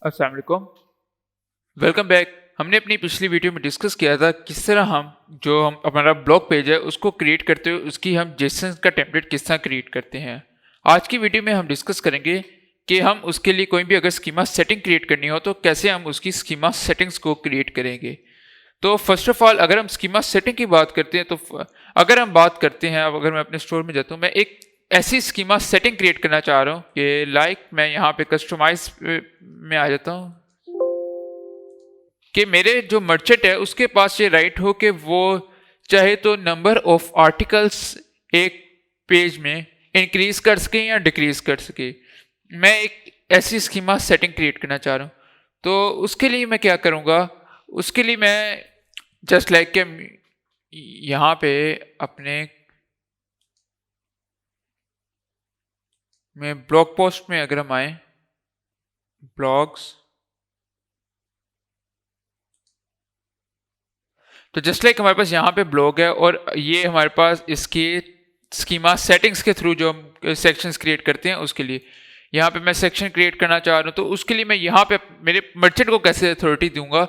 अस्सलाम वालेकुम। Welcome back. हमने अपनी पिछली वीडियो में डिस्कस किया था किस तरह हम हमारा ब्लॉग पेज है उसको क्रिएट करते हुए उसकी हम जेसन का टेम्पलेट किस तरह क्रिएट करते हैं। आज की वीडियो में हम डिस्कस करेंगे कि हम उसके लिए कोई भी अगर स्कीमा सेटिंग क्रिएट करनी हो तो कैसे हम उसकी स्कीमा सेटिंग्स को क्रिएट करेंगे। तो फर्स्ट ऑफ ऑल अगर हम स्कीमा सेटिंग की बात करते हैं तो अगर हम बात करते हैं, अब अगर मैं अपने स्टोर में जाता हूँ, मैं एक ऐसी स्कीमा सेटिंग क्रिएट करना चाह रहा हूँ कि मैं यहाँ पे कस्टमाइज में आ जाता हूँ कि मेरे जो मर्चेंट है उसके पास ये राइट हो कि वो चाहे तो नंबर ऑफ आर्टिकल्स एक पेज में इंक्रीज कर सके या डिक्रीज कर सके। मैं एक ऐसी स्कीमा सेटिंग क्रिएट करना चाह रहा हूँ। तो उसके लिए मैं क्या करूँगा, उसके लिए मैं जस्ट लाइक के यहाँ पे अपने में ब्लॉग पोस्ट में अगर हम आए, ब्लॉग्स, तो जस्ट लाइक हमारे पास यहाँ पे ब्लॉग है और ये हमारे पास इसकी स्कीमा सेटिंग्स के थ्रू जो हम सेक्शंस क्रिएट करते हैं उसके लिए यहाँ पे मैं सेक्शन क्रिएट करना चाह रहा हूँ। तो उसके लिए मैं यहाँ पे मेरे मर्चेंट को कैसे अथॉरिटी दूंगा,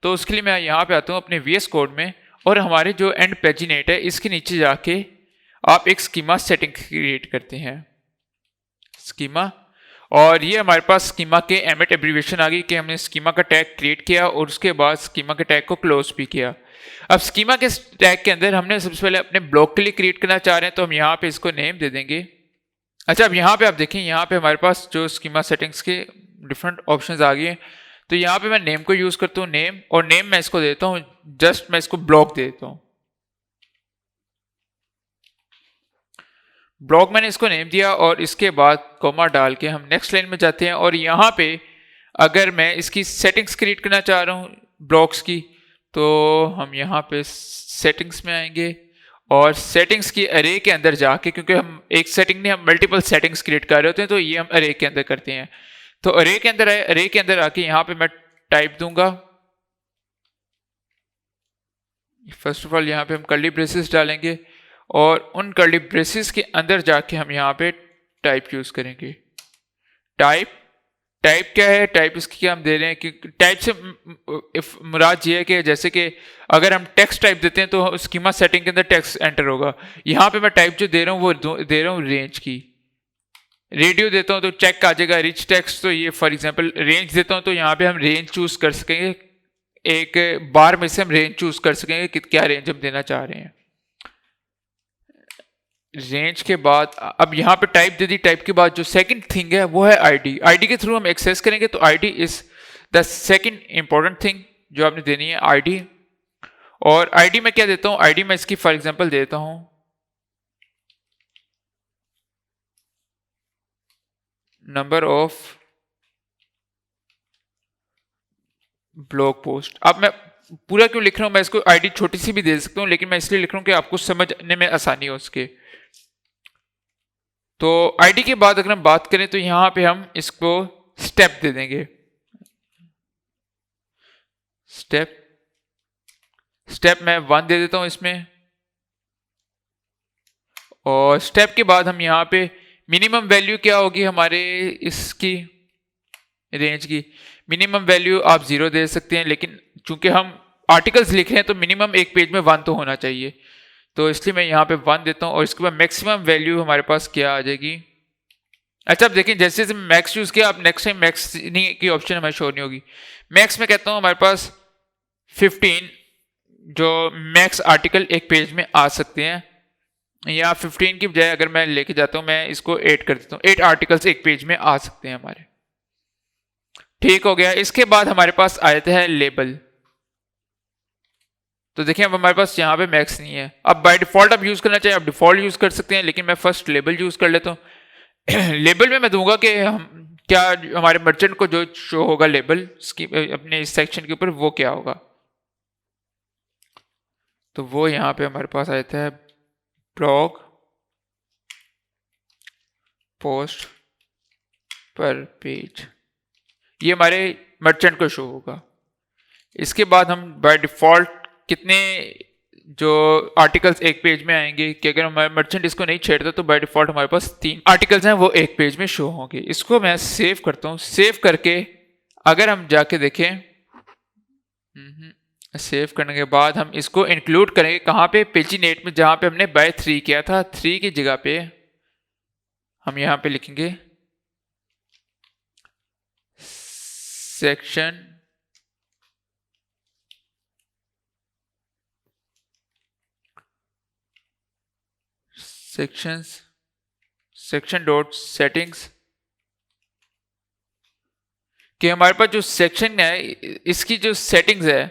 तो उसके लिए मैं यहाँ पे आता हूँ अपने VS कोड में और हमारे जो एंड पेजिनेट है इसके नीचे जाके आप एक स्कीमा सेटिंग क्रिएट करते हैं, स्कीमा। और ये हमारे पास स्कीमा के एमिट एब्रीविएशन आ गई कि हमने स्कीमा का टैग क्रिएट किया और उसके बाद स्कीमा के टैग को क्लोज भी किया। अब स्कीमा के टैग के अंदर हमने सबसे पहले अपने ब्लॉक के लिए क्रिएट करना चाह रहे हैं तो हम यहाँ पे इसको नेम दे देंगे। अच्छा, अब यहाँ पे आप देखें, यहाँ पे हमारे पास जो स्कीमा सेटिंग्स के डिफरेंट ऑप्शंस आ गए हैं। तो यहाँ पे मैं नेम को यूज करता हूँ, नेम, और नेम मैं इसको देता हूँ, जस्ट मैं इसको ब्लॉक दे देता हूँ। ब्लॉक मैंने इसको नेम दिया और इसके बाद कॉमा डाल के हम नेक्स्ट लाइन में जाते हैं और यहाँ पे अगर मैं इसकी सेटिंग्स क्रिएट करना चाह रहा हूँ ब्लॉक्स की, तो हम यहाँ पे सेटिंग्स में आएंगे और सेटिंग्स की अरे के अंदर जाके, क्योंकि हम एक सेटिंग नहीं हम मल्टीपल सेटिंग्स क्रिएट कर रहे होते हैं तो ये हम अरे के अंदर करते हैं। तो अरे के अंदर आए, अरे के अंदर आके यहाँ पे मैं टाइप दूंगा। फर्स्ट ऑफ ऑल यहाँ पे हम कर्ली ब्रेसेस डालेंगे और उन कर्ली ब्रेसेस के अंदर जाके हम यहाँ पे टाइप यूज करेंगे। टाइप क्या है, टाइप इसकी क्या हम दे रहे हैं कि टाइप से मुराद ये है कि जैसे कि अगर हम टेक्स्ट टाइप देते हैं तो स्कीमा सेटिंग के अंदर टेक्स्ट एंटर होगा। यहाँ पे मैं टाइप जो दे रहा हूँ वो दे रहा हूँ रेंज की। रेडियो देता हूँ तो चेक आ जाएगा रिच टेक्स्ट, तो ये फॉर एग्जांपल रेंज देता हूँ तो यहाँ पे हम रेंज चूज कर सकेंगे, एक बार में से हम रेंज चूज कर सकेंगे कि क्या रेंज हम देना चाह रहे हैं। रेंज के बाद अब यहाँ पे टाइप दे दी, टाइप के बाद जो सेकंड थिंग है वो है आईडी। आईडी के थ्रू हम एक्सेस करेंगे तो ID is the second important thing जो आपने देनी है, आईडी। और आईडी में क्या देता हूँ, आईडी में इसकी फॉर एग्जांपल देता हूँ नंबर ऑफ ब्लॉग पोस्ट। अब मैं पूरा क्यों लिख रहा हूँ, मैं इसको आईडी छोटी सी भी दे सकता हूँ लेकिन मैं इसलिए लिख रहा हूँ कि आपको समझने में आसानी हो उसके। तो आईडी के बाद अगर हम बात करें तो यहां पे हम इसको स्टेप दे देंगे, स्टेप मैं 1 दे देता हूं इसमें। और स्टेप के बाद हम यहाँ पे मिनिमम वैल्यू क्या होगी हमारे इसकी रेंज की, मिनिमम वैल्यू आप 0 दे सकते हैं, लेकिन चूंकि हम आर्टिकल्स लिख रहे हैं तो मिनिमम एक पेज में 1 तो होना चाहिए, तो इसलिए मैं यहाँ पे 1 देता हूँ। और इसके बाद मैक्सिमम वैल्यू हमारे पास क्या आ जाएगी। अच्छा, अब देखें जैसे जैसे मैक्स यूज किया, आप नेक्स्ट टाइम मैक्स नहीं की ऑप्शन हमें शो नहीं होगी। मैक्स में कहता हूँ हमारे पास 15 जो मैक्स आर्टिकल एक पेज में आ सकते हैं, या 15 की बजाय अगर मैं लेके जाता हूँ मैं इसको 8 कर देता हूँ, 8 आर्टिकल्स एक पेज में आ सकते हैं हमारे। ठीक हो गया। इसके बाद हमारे पास आ जाता है लेबल। तो देखिए अब हमारे पास यहाँ पे मैक्स नहीं है। अब बाय डिफॉल्ट आप यूज करना चाहिए, आप डिफॉल्ट यूज कर सकते हैं, लेकिन मैं फर्स्ट लेबल यूज कर लेता हूँ। लेबल में मैं दूंगा कि हम क्या हमारे मर्चेंट को जो शो होगा लेबल अपने इस सेक्शन के ऊपर वो क्या होगा। तो वो यहाँ पे हमारे पास आ जाता है ब्लॉग पोस्ट पर पेज, ये हमारे मर्चेंट को शो होगा। इसके बाद हम बाय डिफॉल्ट कितने जो आर्टिकल्स एक पेज में आएंगे कि अगर हमारे मर्चेंट इसको नहीं छेड़ता तो बाय डिफॉल्ट हमारे पास 3 आर्टिकल्स हैं वो एक पेज में शो होंगे। इसको मैं सेव करता हूँ, सेव करके अगर हम जाके देखें, सेव करने के बाद हम इसको इंक्लूड करेंगे कहाँ पे, पेजिनेट में, जहाँ पे हमने बाय 3 किया था। 3 की जगह पे हम यहाँ पे लिखेंगे सेक्शन सेक्शन डॉट सेटिंग्स, कि हमारे पास जो सेक्शन है इसकी जो सेटिंग्स है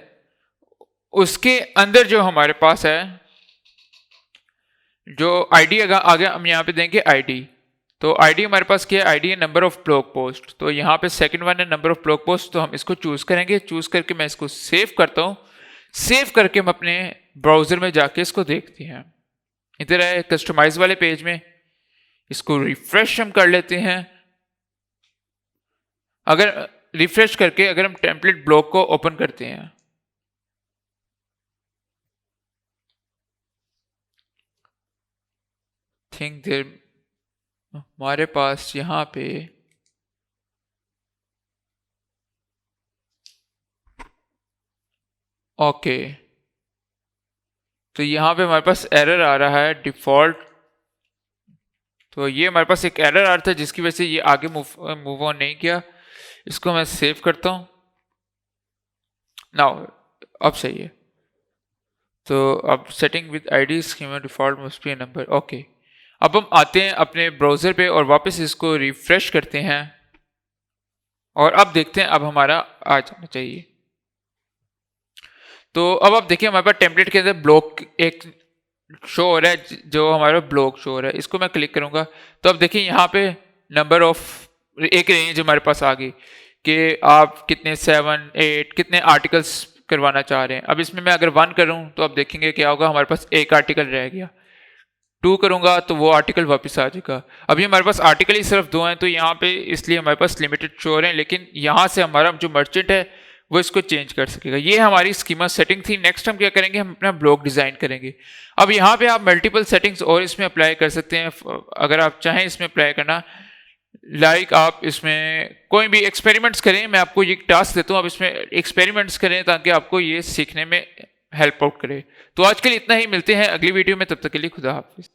उसके अंदर जो हमारे पास है जो आईडी आगे हम यहाँ पे देंगे आईडी। तो आईडी हमारे पास क्या है, आईडी है नंबर ऑफ ब्लॉग पोस्ट। तो यहाँ पे सेकंड वन है नंबर ऑफ ब्लॉग पोस्ट, तो हम इसको चूज करेंगे। चूज करके मैं इसको सेव करता हूँ। सेव करके हम अपने ब्राउजर में जाके इसको देखते हैं। इधर है कस्टमाइज वाले पेज में, इसको रिफ्रेश हम कर लेते हैं। अगर रिफ्रेश करके अगर हम टेम्पलेट ब्लॉक को ओपन करते हैं, थिंक देर हमारे पास यहाँ पे ओके, तो यहाँ पे हमारे पास एरर आ रहा है डिफॉल्ट। तो ये हमारे पास एक एरर आ रहा था जिसकी वजह से ये आगे मूव ऑन नहीं किया। इसको मैं सेव करता हूँ। नाउ अब सही है। तो अब setting with ID schema default must be a number. Okay, अब हम आते हैं अपने ब्राउजर पे और वापस इसको रिफ्रेश करते हैं और अब देखते हैं अब हमारा आ जाना चाहिए। तो अब आप देखिए हमारे पास टेम्पलेट के अंदर ब्लॉक एक शो हो रहा है, जो हमारा ब्लॉक शो हो रहा है। इसको मैं क्लिक करूंगा तो अब देखिए यहाँ पे नंबर ऑफ एक रेंज हमारे पास आ गई कि आप कितने 7 8 कितने आर्टिकल्स करवाना चाह रहे हैं। अब इसमें मैं अगर 1 करूं तो अब देखेंगे क्या होगा, हमारे पास एक आर्टिकल रह गया। 2 करूंगा तो वो आर्टिकल वापस आ जाएगा। अभी हमारे पास आर्टिकल ही सिर्फ 2 हैं, तो यहाँ पे इसलिए हमारे पास लिमिटेड शो हो रहे हैं, लेकिन यहाँ से हमारा जो मर्चेंट है वो इसको चेंज कर सकेगा। ये हमारी स्कीमा सेटिंग थी। नेक्स्ट हम क्या करेंगे, हम अपना ब्लॉग डिज़ाइन करेंगे। अब यहाँ पे आप मल्टीपल सेटिंग्स और इसमें अप्लाई कर सकते हैं अगर आप चाहें इसमें अप्लाई करना। लाइक आप इसमें कोई भी एक्सपेरिमेंट्स करें। मैं आपको ये टास्क देता हूँ, आप इसमें एक्सपेरिमेंट्स करें ताकि आपको ये सीखने में हेल्प आउट करे। तो आज के लिए इतना ही, मिलते हैं अगली वीडियो में, तब तक के लिए खुदा हाफिज़।